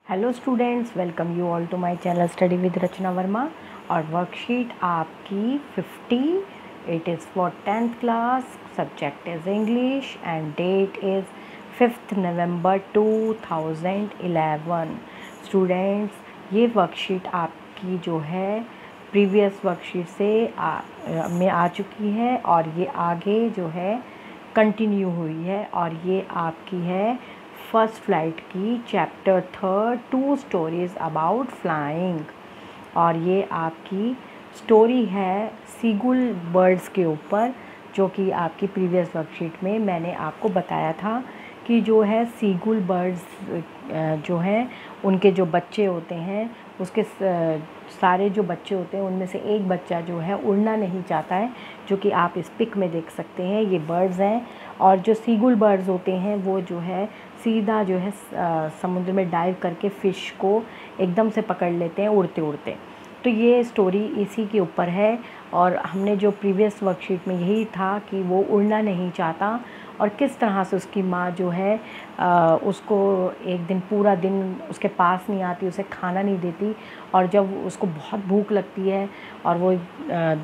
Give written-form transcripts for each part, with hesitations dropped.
Hello students, welcome you all to my channel study with Rachna Verma. और worksheet आपकी 50, it is for 10th class, subject is English and date is 5th November 2011। Students, ये worksheet आपकी जो है previous worksheet से में आ चुकी है और ये आगे जो है कंटिन्यू हुई है और ये आपकी है फर्स्ट फ्लाइट की चैप्टर 3 2 स्टोरीज़ अबाउट फ्लाइंग। और ये आपकी स्टोरी है सीगुल बर्ड्स के ऊपर, जो कि आपकी प्रीवियस वर्कशीट में मैंने आपको बताया था कि जो है सीगुल बर्ड्स जो हैं उनके जो बच्चे होते हैं, उसके सारे जो बच्चे होते हैं उनमें से एक बच्चा जो है उड़ना नहीं चाहता है, जो कि आप इस पिक में देख सकते हैं। ये बर्ड्स हैं और जो सीगुल बर्ड्स होते हैं वो जो है सीधा जो है समुद्र में डाइव करके फ़िश को एकदम से पकड़ लेते हैं उड़ते उड़ते। तो ये स्टोरी इसी के ऊपर है और हमने जो प्रीवियस वर्कशीट में यही था कि वो उड़ना नहीं चाहता और किस तरह से उसकी माँ जो है उसको एक दिन पूरा दिन उसके पास नहीं आती, उसे खाना नहीं देती। और जब उसको बहुत भूख लगती है और वो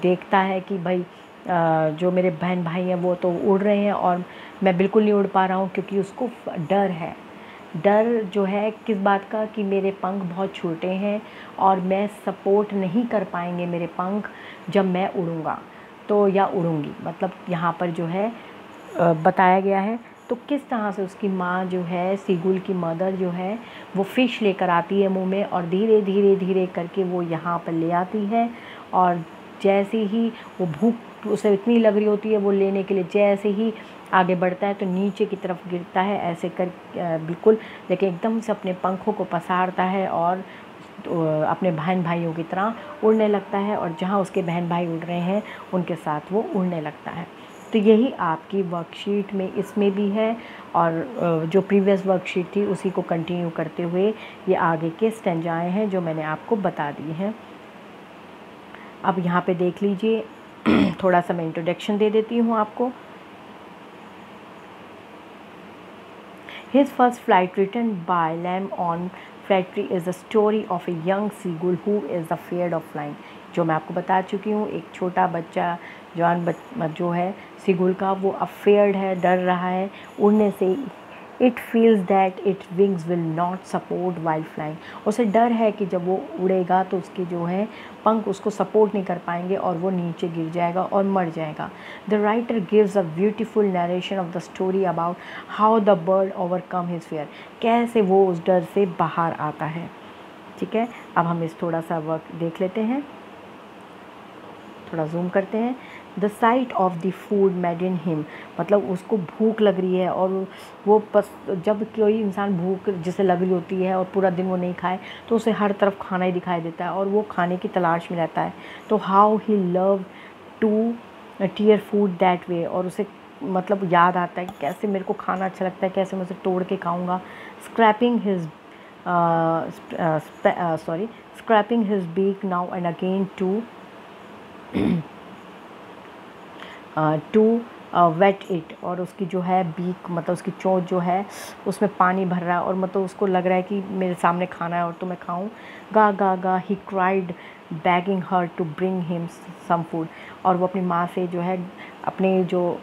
देखता है कि भाई जो मेरे बहन भाई हैं वो तो उड़ रहे हैं और मैं बिल्कुल नहीं उड़ पा रहा हूँ, क्योंकि उसको डर है। डर जो है किस बात का, कि मेरे पंख बहुत छोटे हैं और मैं सपोर्ट नहीं कर पाएंगे मेरे पंख जब मैं उड़ूँगा तो, या उड़ूँगी, मतलब यहाँ पर जो है बताया गया है। तो किस तरह से उसकी माँ जो है, सीगुल की मदर जो है, वो फ़िश लेकर आती है मुंह में और धीरे धीरे धीरे करके वो यहाँ पर ले आती है। और जैसे ही वो भूख उसे इतनी लग रही होती है, वो लेने के लिए जैसे ही आगे बढ़ता है तो नीचे की तरफ गिरता है ऐसे कर बिल्कुल, लेकिन एकदम से अपने पंखों को पसारता है और अपने बहन भाइयों की तरह उड़ने लगता है और जहाँ उसके बहन भाई उड़ रहे हैं उनके साथ वो उड़ने लगता है। तो यही आपकी वर्कशीट में इसमें भी है और जो प्रीवियस वर्कशीट थी उसी को कंटिन्यू करते हुए ये आगे के स्टेंजाएँ हैं जो मैंने आपको बता दिए हैं। अब यहाँ पे देख लीजिए, थोड़ा सा मैं इंट्रोडक्शन दे देती हूँ आपको। His first flight written by Lamb on Flattery is the story of a young seagull who is afraid of flying। जो मैं आपको बता चुकी हूँ, एक छोटा बच्चा जो है सीगुल का, वो अफेयर्ड है, डर रहा है उड़ने से। It feels that it wings will not support while flying. उसे डर है कि जब वो उड़ेगा तो उसके जो है पंख उसको सपोर्ट नहीं कर पाएंगे और वो नीचे गिर जाएगा और मर जाएगा। The writer gives a beautiful narration of the story about how the bird overcome his fear. कैसे वो उस डर से बाहर आता है। ठीक है, अब हम इस थोड़ा सा वर्क देख लेते हैं, थोड़ा जूम करते हैं। The site of the food made in him, मतलब उसको भूख लग रही है और वो जब कोई इंसान भूख जिसे लग रही होती है और पूरा दिन वो नहीं खाए तो उसे हर तरफ खाना ही दिखाई देता है और वो खाने की तलाश में रहता है। तो how he love to tear food that way, और उसे मतलब याद आता है कि कैसे मेरे को खाना अच्छा लगता है, कैसे मैं उसे तोड़ के खाऊंगा। Scraping his scraping his beak now and again to whet it, और उसकी जो है बीक मतलब उसकी चोंच जो है उसमें पानी भर रहा है और मतलब उसको लग रहा है कि मेरे सामने खाना है और तो मैं खाऊं। गा गा गा he cried begging her to bring him some food, और वो अपनी माँ से जो है अपने जो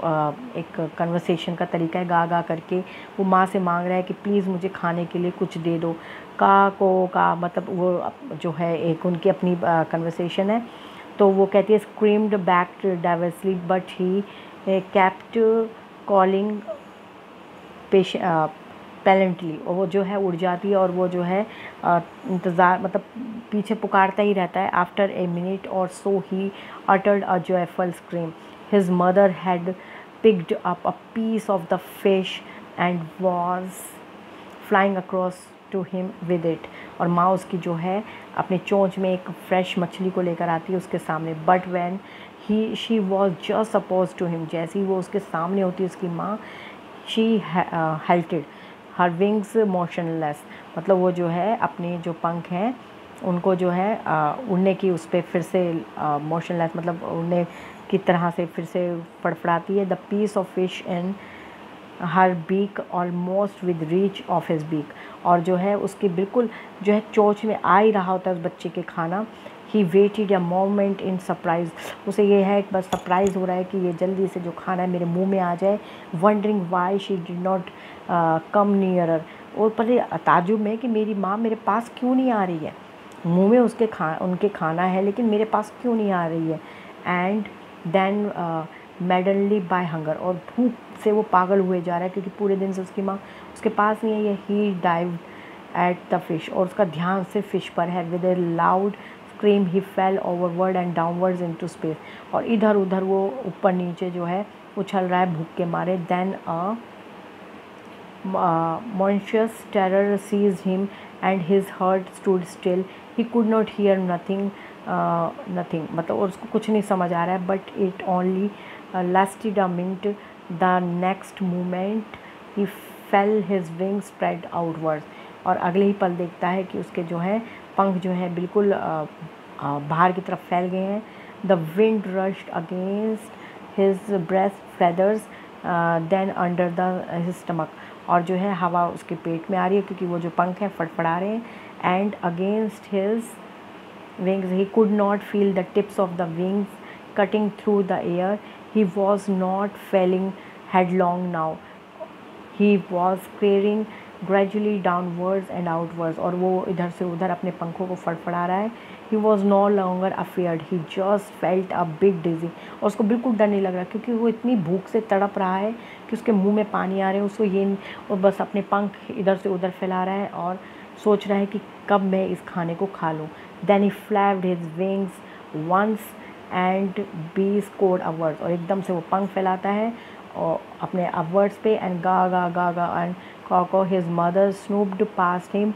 एक कन्वर्सेशन का तरीका है, गा गा करके वो माँ से मांग रहा है कि प्लीज़ मुझे खाने के लिए कुछ दे दो। का मतलब वो जो है एक उनकी अपनी कन्वर्सेशन है। तो वो कहती है screamed back diversely but he kept calling petulantly, और वो जो है उड़ जाती है और वो जो है इंतज़ार मतलब पीछे पुकारता ही रहता है। आफ्टर ए मिनट और so he uttered a joyful scream. His mother had picked up a piece of the fish and was flying across to him with it, और माँ उसकी जो है अपनी चोंच में एक फ्रेश मछली को लेकर आती है उसके सामने। But when she was just oppose to him, जैसे ही वो उसके सामने होती है उसकी माँ, she halted her wings motionless, मतलब वो जो है अपने जो पंख हैं उनको जो है उड़ने की उस पर फिर से मोशनलेस मतलब उड़ने की तरह से फिर से फड़फड़ाती है। The piece of fish in her beak almost with reach of his beak, और जो है उसके बिल्कुल जो है चोंच में आ ही रहा होता है उस बच्चे के खाना। He waited a moment in surprise, उसे ये है बस सरप्राइज़ हो रहा है कि ये जल्दी से जो खाना है मेरे मुंह में आ जाए। Wondering why she did not come nearer, और पहले ताज्जुब में कि मेरी माँ मेरे पास क्यों नहीं आ रही है, मुंह में उनके खाना है लेकिन मेरे पास क्यों नहीं आ रही है। एंड देन मैडनली बाय हंगर, और भूख से वो पागल हुए जा रहा है क्योंकि पूरे दिन से उसकी माँ उसके पास नहीं है। ये ही डाइव एट द फिश, और उसका ध्यान सिर्फ फिश पर है। With a loud scream he fell overward and downwards into space, और इधर उधर वो ऊपर नीचे जो है उछल रहा है भूख के मारे। Then a monstrous terror seized him and his heart stood still. He could not hear nothing, nothing मतलब और उसको कुछ नहीं समझ आ रहा है। But it only lasted a minute. The next moment he felt his wings spread outwards, और अगले ही पल देखता है कि उसके जो है पंख जो है बिल्कुल बाहर की तरफ फैल गए हैं। The wind rushed against his breast feathers, then under his stomach, और जो है हवा उसके पेट में आ रही है क्योंकि वो जो पंख हैं फड़फड़ा रहे हैं। And against his wings he could not feel the tips of the wings cutting through the air. He was not falling headlong now, he was careering gradually downwards and outwards, और वो इधर से उधर अपने पंखों को फड़फड़ा रहा है। He was no longer afraid, he just felt a big dizzy, और उसको बिल्कुल डर नहीं लग रहा क्योंकि वो इतनी भूख से तड़प रहा है कि उसके मुंह में पानी आ रहे हैं उसको ये, और बस अपने पंख इधर से उधर फैला रहा है और सोच रहा है कि कब मैं इस खाने को खा लूँ। Then he flapped his wings once and be scored upwards, और एकदम से वो पंख फैलाता है और अपने अपवर्ड्स पे। एंड गा गा गा गा and caw caw his mother snooped past him,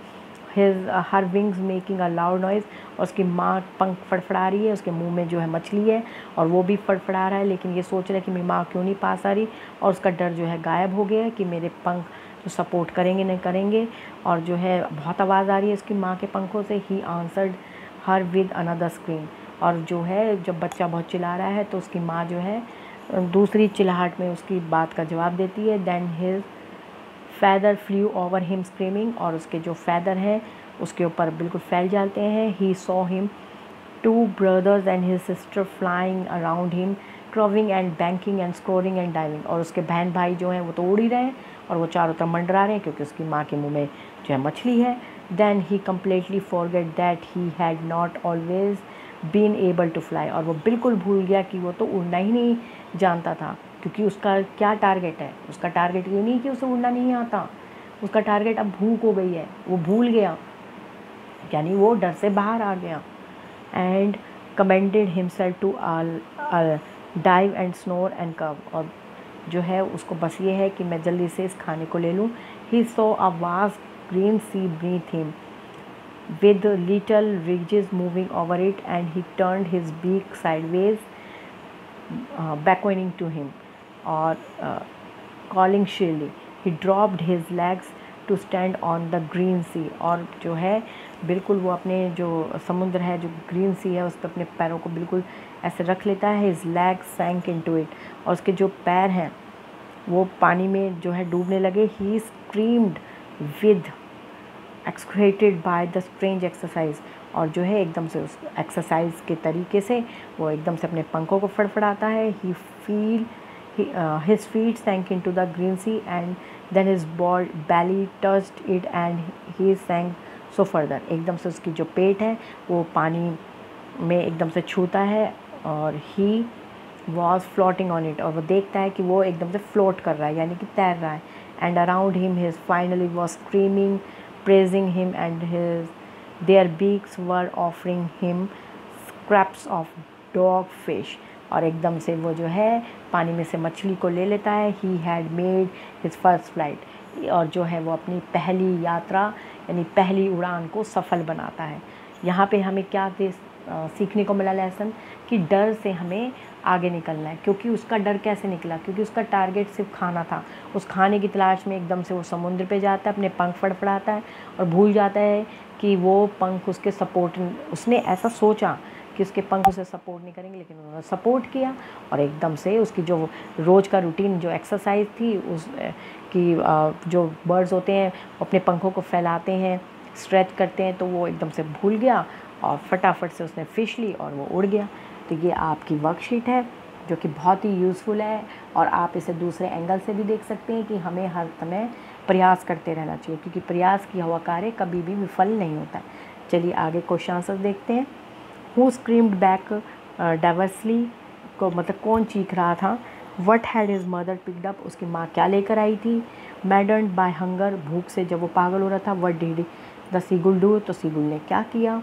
his her wings making a loud noise, और उसकी माँ पंख फड़फड़ा रही है, उसके मुंह में जो है मछली है और वो भी फड़फड़ा रहा है, लेकिन ये सोच रहा है कि मेरी माँ क्यों नहीं पास आ रही, और उसका डर जो है गायब हो गया है कि मेरे पंख जो सपोर्ट करेंगे नहीं करेंगे। और जो है बहुत आवाज़ आ रही है उसकी माँ के पंखों से। He answered her with another scream, और जो है जब बच्चा बहुत चिल्ला रहा है तो उसकी माँ जो है दूसरी चिल्लाहट में उसकी बात का जवाब देती है। Then his feather flew over him screaming, और उसके जो फैदर हैं उसके ऊपर बिल्कुल फैल जाते हैं। He saw him two brothers and his sister flying around him crowing and banking and scoring and diving, और उसके बहन भाई जो हैं वो तो उड़ ही रहे हैं और वो चारों तरफ मंडरा रहे हैं क्योंकि उसकी माँ के मुंह में जो है मछली है। Then he completely forget that he had not always been able to fly, और वो बिल्कुल भूल गया कि वो तो उड़ना ही नहीं जानता था, क्योंकि उसका क्या टारगेट है, उसका टारगेट ये नहीं कि उसे उड़ना नहीं आता, उसका टारगेट अब भूख हो गई है, वो भूल गया, यानी वो डर से बाहर आ गया। And commanded himself to dive and snore and curve, और जो है उसको बस ये है कि मैं जल्दी से इस खाने को ले लूँ। He saw a vast green sea beneath him with little ridges moving over it, and he turned his beak sideways, beckoning to him, or calling shrilly. He dropped his legs to stand on the green sea, और जो है बिल्कुल वो अपने जो समुद्र है जो ग्रीन सी है उस पर अपने पैरों को बिल्कुल ऐसे रख लेता है। His legs sank into it, और उसके जो पैर हैं वो पानी में जो है डूबने लगे। He screamed with excreted by the strange exercise, और जो है एकदम से उस एक्सरसाइज के तरीके से वो एकदम से अपने पंखों को फड़फड़ाता है। He feel his feet sank into the green sea and then his belly touched it and he sank so further, एकदम से उसकी जो पेट है वो पानी में एकदम से छूता है और he was floating on it, और वो देखता है कि वो एकदम से फ्लोट कर रहा है यानी कि तैर रहा है। And around him his finally was screaming praising him, and their beaks were offering him scraps of dog fish, और एकदम से वो जो है पानी में से मछली को ले लेता है। He had made his first flight, और जो है वो अपनी पहली यात्रा यानी पहली उड़ान को सफल बनाता है। यहाँ पे हमें क्या सीखने को मिला लेसन कि डर से हमें आगे निकलना है, क्योंकि उसका डर कैसे निकला, क्योंकि उसका टारगेट सिर्फ खाना था। उस खाने की तलाश में एकदम से वो समुद्र पे जाता है, अपने पंख फड़फड़ाता है और भूल जाता है कि वो पंख उसके सपोर्ट, उसने ऐसा सोचा कि उसके पंख उसे सपोर्ट नहीं करेंगे, लेकिन उन्होंने सपोर्ट किया और एकदम से उसकी जो रोज़ का रूटीन जो एक्सरसाइज थी उस कि जो बर्ड्स होते हैं वो अपने पंखों को फैलाते हैं, स्ट्रेच करते हैं, तो वो एकदम से भूल गया और फटाफट से उसने फ़िश ली और वो उड़ गया। तो ये आपकी वर्कशीट है जो कि बहुत ही यूज़फुल है और आप इसे दूसरे एंगल से भी देख सकते हैं कि हमें हर समय प्रयास करते रहना चाहिए, क्योंकि प्रयास किया हुआ कार्य कभी भी विफल नहीं होता है। चलिए आगे क्वेश्चन आंसर देखते हैं। हु स्क्रीम्ड बैक डाइवर्सली को मतलब कौन चीख रहा था। What had his mother picked up, उसकी माँ क्या लेकर आई थी। मैडर्ड बाय हंगर, भूख से जब वो पागल हो रहा था। What did the seagull do, तो सीगुल ने क्या किया।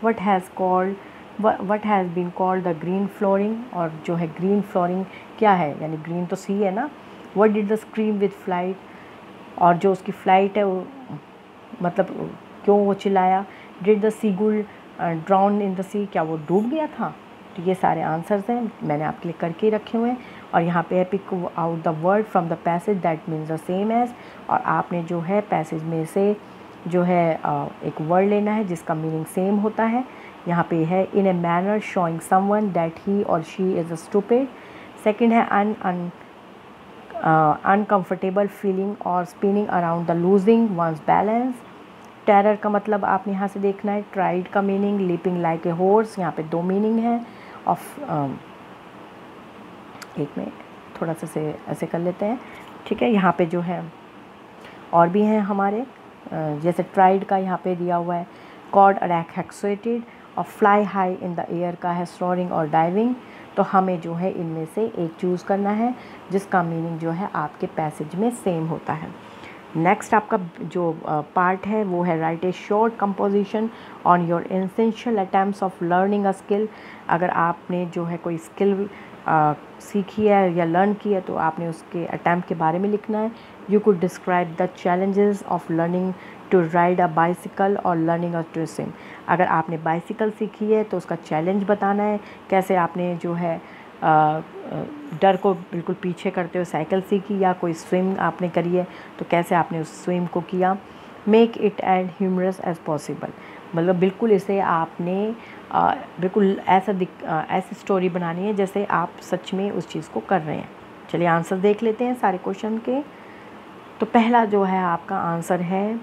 What has been called the green flooring, और जो है ग्रीन फ्लोरिंग क्या है, यानी ग्रीन तो सी है ना। What did the scream with flight, और जो उसकी फ़्लाइट है वो मतलब क्यों वो चिल्लाया। Did the seagull drown in the sea, क्या वो डूब गया था। तो ये सारे आंसर्स हैं, मैंने आपके लिए करके रखे हुए हैं। और यहाँ पे है pick out the word from the passage that means the same as, और आपने जो है पैसेज में से जो है एक वर्ड लेना है जिसका मीनिंग सेम होता है। यहाँ पे है in a manner showing someone that he or she is a stupid. Second है अनकम्फर्टेबल फीलिंग और spinning around the losing one's balance. Terror का मतलब आपने यहाँ से देखना है। ट्राइड का meaning leaping like a horse, यहाँ पे 2 मीनिंग है। ऑफ एक मिनट थोड़ा सा से ऐसे कर लेते हैं, ठीक है। यहाँ पे जो है और भी हैं हमारे, जैसे ट्राइड का यहाँ पे दिया हुआ है कॉर्ड अरेक्सेटेड, और fly high in the air का है सोरिंग और डाइविंग। तो हमें जो है इनमें से एक चूज़ करना है जिसका मीनिंग जो है आपके पैसेज में सेम होता है। नेक्स्ट आपका जो पार्ट है वो है right A short composition on your essential attempts of learning a skill. अगर आपने जो है कोई स्किल सीखी है या लर्न की है तो आपने उसके अटैम्प्ट के बारे में लिखना है। You could describe the challenges of learning to ride a bicycle और लर्निंग टू स्विम। अगर आपने बाइसिकल सीखी है तो उसका चैलेंज बताना है, कैसे आपने जो है डर को बिल्कुल पीछे करते हुए साइकिल सीखी, या कोई स्विम आपने करी है तो कैसे आपने उस स्विम को किया। Make it as humorous as possible, मतलब बिल्कुल इसे आपने बिल्कुल ऐसी स्टोरी बनानी है जैसे आप सच में उस चीज़ को कर रहे हैं। चलिए आंसर देख लेते हैं सारे क्वेश्चन के। तो पहला जो है आपका आंसर है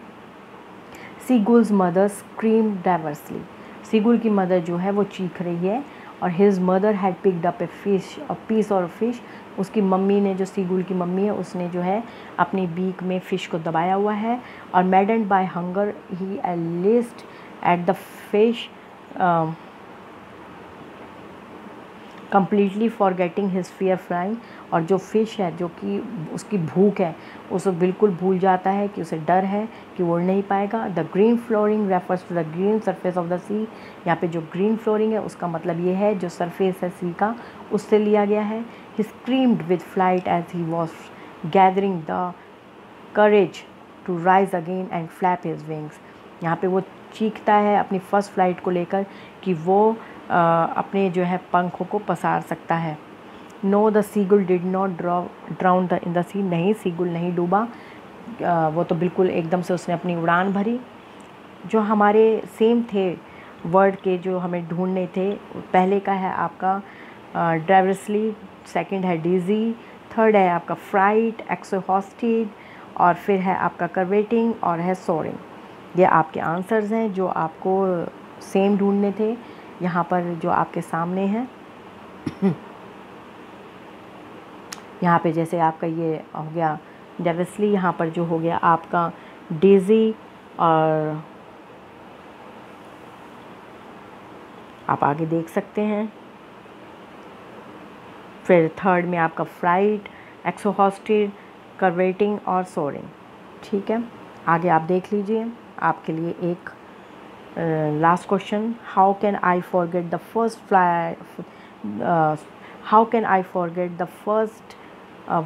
seagull's mother scream diversely. Seagull की मदर जो है वो चीख रही है, और his mother had picked up a fish, a piece और फिश। उसकी मम्मी ने, जो सीगुल की मम्मी है, उसने जो है अपनी बीक में फ़िश को दबाया हुआ है। और maddened by hunger he list at the fish completely forgetting his fear flying. और जो फ़िश है, जो कि उसकी भूख है, उसे बिल्कुल भूल जाता है कि उसे डर है कि वो उड़ नहीं पाएगा। The green flooring refers to the green surface of the sea. यहाँ पे जो ग्रीन फ्लोरिंग है उसका मतलब ये है जो सरफेस है सी का, उससे लिया गया है। He screamed with flight as he was gathering the courage to rise again and flap his wings. यहाँ पे वो चीखता है अपनी फर्स्ट फ्लाइट को लेकर कि वो अपने जो है पंखों को पसार सकता है। No the seagull did not drown the in the sea. नहीं, सीगुल नहीं डूबा, वो तो बिल्कुल एकदम से उसने अपनी उड़ान भरी। जो हमारे सेम थे वर्ड के जो हमें ढूंढने थे, पहले का है आपका डाइवर्सली, सेकंड है डीजी, थर्ड है आपका फ्राइट, एक्सोहॉस्टेड, और फिर है आपका कर्वेटिंग और है सोरिंग। ये आपके आंसर्स हैं जो आपको सेम ढूंढने थे, यहाँ पर जो आपके सामने हैं। यहाँ पे जैसे आपका ये हो गया डाइवर्सली, यहाँ पर जो हो गया आपका डेजी, और आप आगे देख सकते हैं। फिर थर्ड में आपका फ्राइट, एक्सोहॉस्टेड, कर्वेटिंग और सोरिंग। ठीक है, आगे आप देख लीजिए। आपके लिए एक last question, how can I forget the first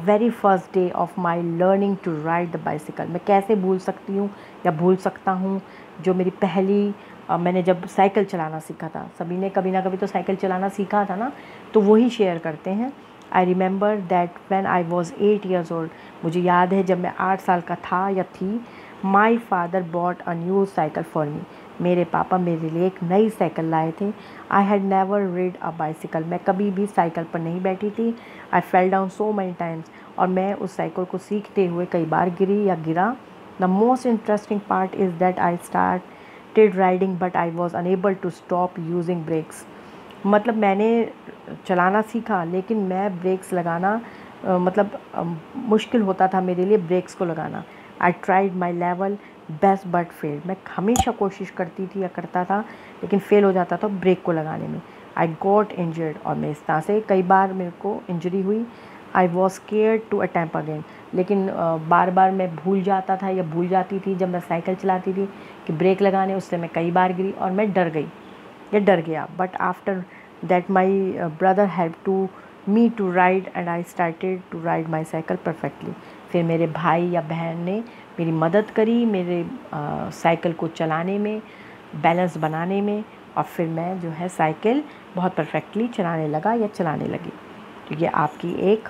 very first day of my learning to ride the bicycle. मैं कैसे भूल सकती हूँ या भूल सकता हूँ जो मेरी पहली मैंने जब साइकिल चलाना सीखा था। सभी ने कभी ना कभी तो साइकिल चलाना सीखा था ना, तो वही शेयर करते हैं। I remember that when I was 8 years old। मुझे याद है जब मैं 8 साल का था या थी। My father bought a new cycle for me. मेरे पापा मेरे लिए एक नई साइकिल लाए थे। I had never read a bicycle. मैं कभी भी साइकिल पर नहीं बैठी थी। I fell down so many times. और मैं उस साइकिल को सीखते हुए कई बार गिरी या गिरा। The most interesting part is that I started riding but I was unable to stop using brakes. मतलब मैंने चलाना सीखा लेकिन मैं ब्रेक्स लगाना मुश्किल होता था मेरे लिए ब्रेक्स को लगाना। I tried my level best but fail. मैं हमेशा कोशिश करती थी या करता था लेकिन फ़ेल हो जाता था ब्रेक को लगाने में। I got injured. और मैं इस तरह से कई बार मेरे को इंजरी हुई। I was scared to attempt again. लेकिन बार बार मैं भूल जाता था या भूल जाती थी जब मैं साइकिल चलाती थी कि ब्रेक लगाने, उससे मैं कई बार गिरी और मैं डर गई या डर गया। But after that my brother help to me to ride and I started to ride my cycle perfectly. फिर मेरे भाई या बहन ने मेरी मदद करी मेरे साइकिल को चलाने में, बैलेंस बनाने में, और फिर मैं जो है साइकिल बहुत परफेक्टली चलाने लगा या चलाने लगी। तो ये आपकी एक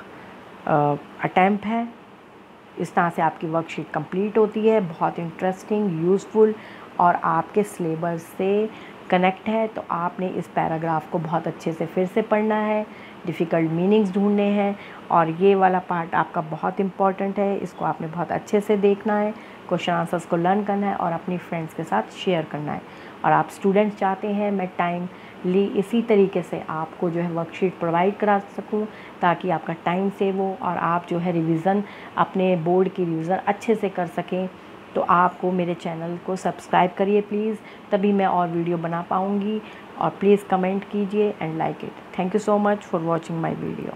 अटैम्प्ट है। इस तरह से आपकी वर्कशीट कंप्लीट होती है। बहुत इंटरेस्टिंग, यूज़फुल और आपके सिलेबस से कनेक्ट है। तो आपने इस पैराग्राफ को बहुत अच्छे से फिर से पढ़ना है, डिफ़िकल्ट मीनिंग्स ढूंढने हैं, और ये वाला पार्ट आपका बहुत इम्पॉर्टेंट है। इसको आपने बहुत अच्छे से देखना है, क्वेश्चन आंसर्स को लर्न करना है और अपनी फ्रेंड्स के साथ शेयर करना है। और आप स्टूडेंट्स चाहते हैं मैं टाइमली इसी तरीके से आपको जो है वर्कशीट प्रोवाइड करा सकूं ताकि आपका टाइम सेव हो और आप जो है रिवीज़न, अपने बोर्ड की रिवीज़न अच्छे से कर सकें। तो आपको मेरे चैनल को सब्सक्राइब करिए प्लीज़, तभी मैं और वीडियो बना पाऊँगी। और प्लीज़ कमेंट कीजिए and like it. Thank you so much for watching my video.